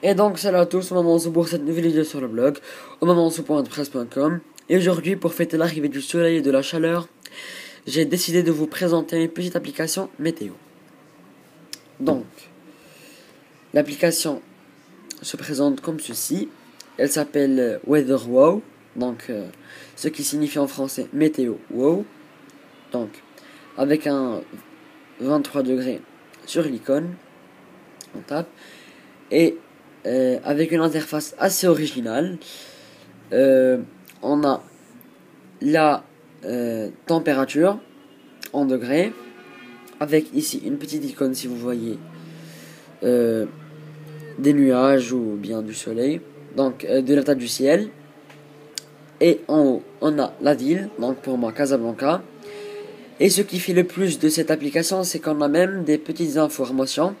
Et donc salut à tous, au moment où on se pour cette nouvelle vidéo sur le blog, au moment où on se presse.com. Et aujourd'hui, pour fêter l'arrivée du soleil et de la chaleur, j'ai décidé de vous présenter une petite application météo. Donc, l'application se présente comme ceci. Elle s'appelle WeatherWow, donc ce qui signifie en français météo wow. Donc, avec un 23 degrés sur l'icône, on tape, et avec une interface assez originale. On a la température en degrés, avec ici une petite icône si vous voyez des nuages ou bien du soleil, donc de l'état du ciel. Et en haut on a la ville, donc pour moi Casablanca. Et ce qui fait le plus de cette application, c'est qu'on a même des petites informations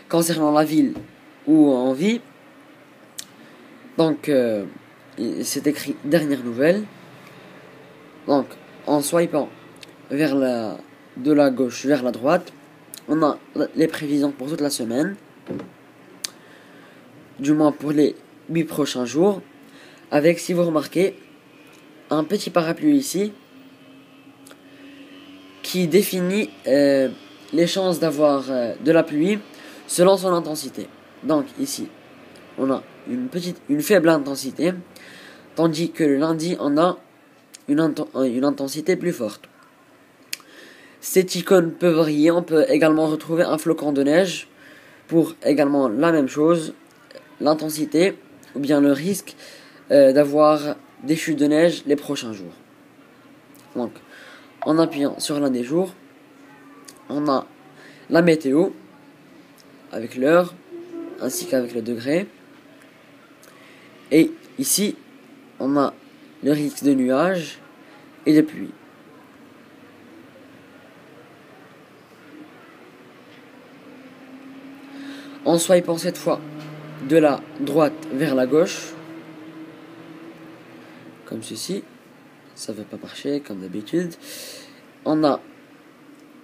concernant la ville où on vit. Donc c'est écrit dernière nouvelle. Donc en swipant de la gauche vers la droite, on a les prévisions pour toute la semaine, du moins pour les 8 prochains jours, avec, si vous remarquez, un petit parapluie ici qui définit les chances d'avoir de la pluie selon son intensité. Donc ici, on a une faible intensité, tandis que le lundi, on a une intensité plus forte. Cette icône peut varier, on peut également retrouver un flocon de neige pour également la même chose, l'intensité ou bien le risque d'avoir des chutes de neige les prochains jours. Donc, en appuyant sur l'un des jours, on a la météo avec l'heure ainsi qu'avec le degré. Et ici, on a le risque de nuages et de pluie. En swipant cette fois de la droite vers la gauche, comme ceci, ça ne veut pas marcher comme d'habitude. On a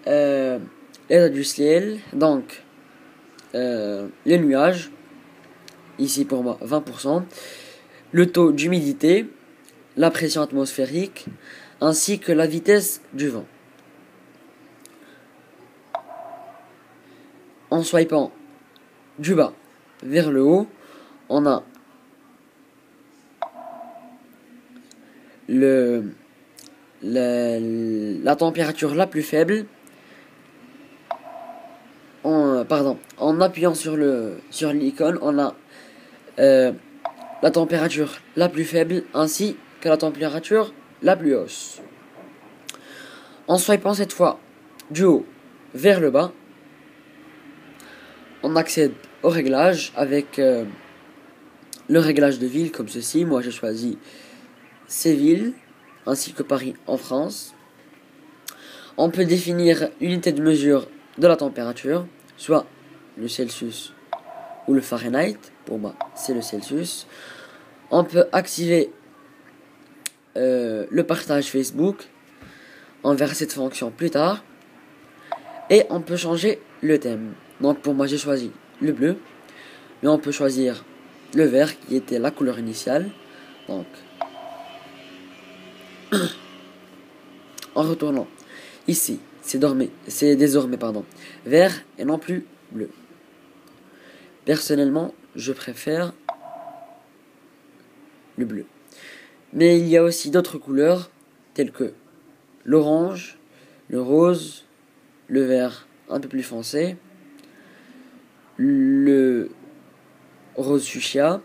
l'état du ciel, donc les nuages, ici pour moi 20%, le taux d'humidité, la pression atmosphérique, ainsi que la vitesse du vent. En swipant du bas vers le haut, on a la température la plus faible. En appuyant sur l'icône, on a la température la plus faible ainsi que la température la plus haute. En swipant cette fois du haut vers le bas, on accède au réglage avec le réglage de ville comme ceci. Moi j'ai choisi Séville ainsi que Paris en France. On peut définir l'unité de mesure de la température, soit le Celsius ou le Fahrenheit. Pour moi c'est le Celsius. On peut activer le partage Facebook. On verra cette fonction plus tard. Et on peut changer le thème. Donc pour moi j'ai choisi le bleu, mais on peut choisir le vert qui était la couleur initiale. Donc en retournant ici, c'est désormais vert et non plus bleu. Personnellement, je préfère le bleu. Mais il y a aussi d'autres couleurs telles que l'orange, le rose, le vert un peu plus foncé, le rose fuchsia,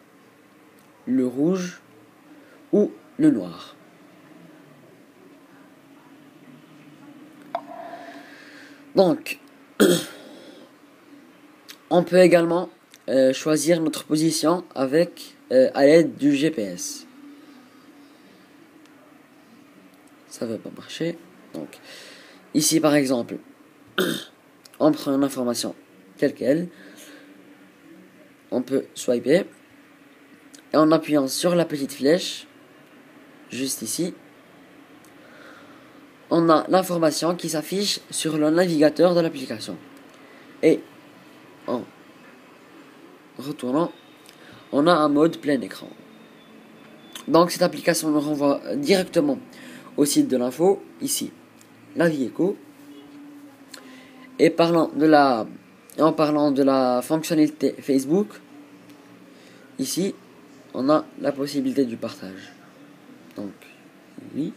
le rouge ou le noir. Donc, on peut également choisir notre position avec à l'aide du GPS. Ça ne va pas marcher. Donc, ici par exemple, on prend une information telle quelle. On peut swiper. Et en appuyant sur la petite flèche, juste ici, on a l'information qui s'affiche sur le navigateur de l'application. Et en retournant on a un mode plein écran. Donc cette application nous renvoie directement au site de l'info, ici, la vie éco. Et en parlant de la fonctionnalité Facebook, ici, on a la possibilité du partage. Donc, oui.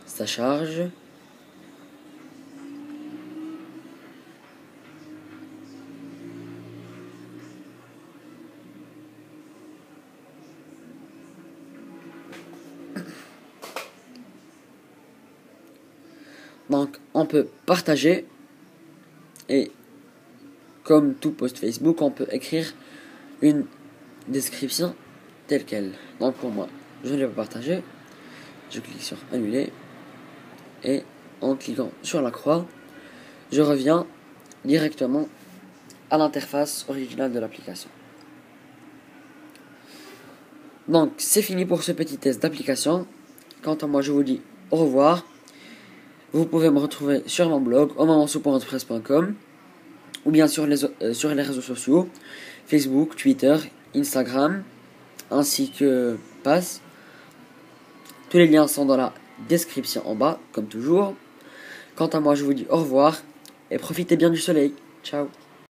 Ça charge. Donc, on peut partager et comme tout post Facebook, on peut écrire une description telle qu'elle. Donc, pour moi, je ne l'ai pas partagé. Je clique sur annuler et en cliquant sur la croix, je reviens directement à l'interface originale de l'application. Donc, c'est fini pour ce petit test d'application. Quant à moi, je vous dis au revoir. Vous pouvez me retrouver sur mon blog omansou.wordpress.com ou bien sur les réseaux sociaux Facebook, Twitter, Instagram ainsi que Pass. Tous les liens sont dans la description en bas comme toujours. Quant à moi, je vous dis au revoir et profitez bien du soleil. Ciao.